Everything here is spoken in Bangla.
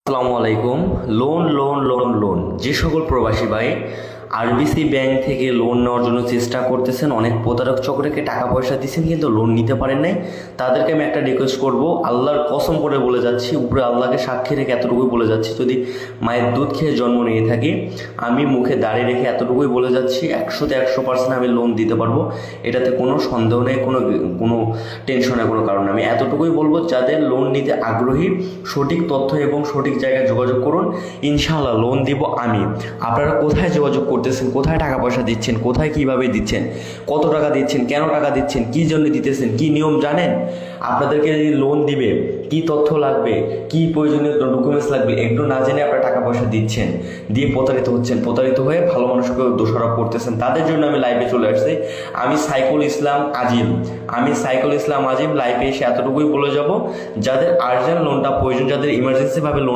আসসালামু আলাইকুম। লোন লোন লোন লোন যে সকল প্রবাসী ভাই আরবিসি ব্যাংক থেকে লোন নেওয়ার জন্য চেষ্টা করতেছেন, অনেক প্রতারক চক্রকে টাকা পয়সা দিচ্ছেন কিন্তু লোন নিতে পারেন নাই, তাদেরকে আমি একটা রিকোয়েস্ট করব, আল্লাহর কসম করে বলে যাচ্ছি, উপরে আল্লাহকে সাক্ষী রেখে এতটুকুই বলে যাচ্ছি, যদি মায়ের দুধ খেয়ে জন্ম নিয়ে থাকি, আমি মুখে দাঁড়িয়ে রেখে এতটুকুই বলে যাচ্ছি, 100% আমি লোন দিতে পারবো। এটাতে কোনো সন্দেহ নেই, কোনো টেনশনের কোনো কারণ নেই। আমি এতটুকুই বলবো, যাদের লোন নিতে আগ্রহী সঠিক তথ্য এবং সঠিক জায়গায় যোগাযোগ করুন, ইনশাআল্লাহ লোন দিব আমি। আপনারা কোথায় যোগাযোগ করতেছেন, কোথায় টাকা পয়সা দিচ্ছেন, কোথায় কিভাবে দিচ্ছেন, কত টাকা দিচ্ছেন, কেন টাকা দিচ্ছেন, কী জন্য দিতেছেন, কি নিয়ম জানেন? আপনাদেরকে যদি লোন দিবে কি তথ্য লাগবে, কি প্রয়োজনীয় ডকুমেন্টস লাগবে, এগুলো না জেনে আপনারা টাকা পয়সা দিচ্ছেন, দিয়ে প্রতারিত হচ্ছেন, প্রতারিত হয়ে ভালো মানুষকে দোষারোপ করতেছেন। তাদের জন্য আমি লাইভে চলে আসছি। আমি সাইকুল ইসলাম আজিম লাইভে এসে এতটুকুই বলে যাব, যাদের আর্জেন্ট লোনটা প্রয়োজন, যাদের ইমার্জেন্সিভাবে লোন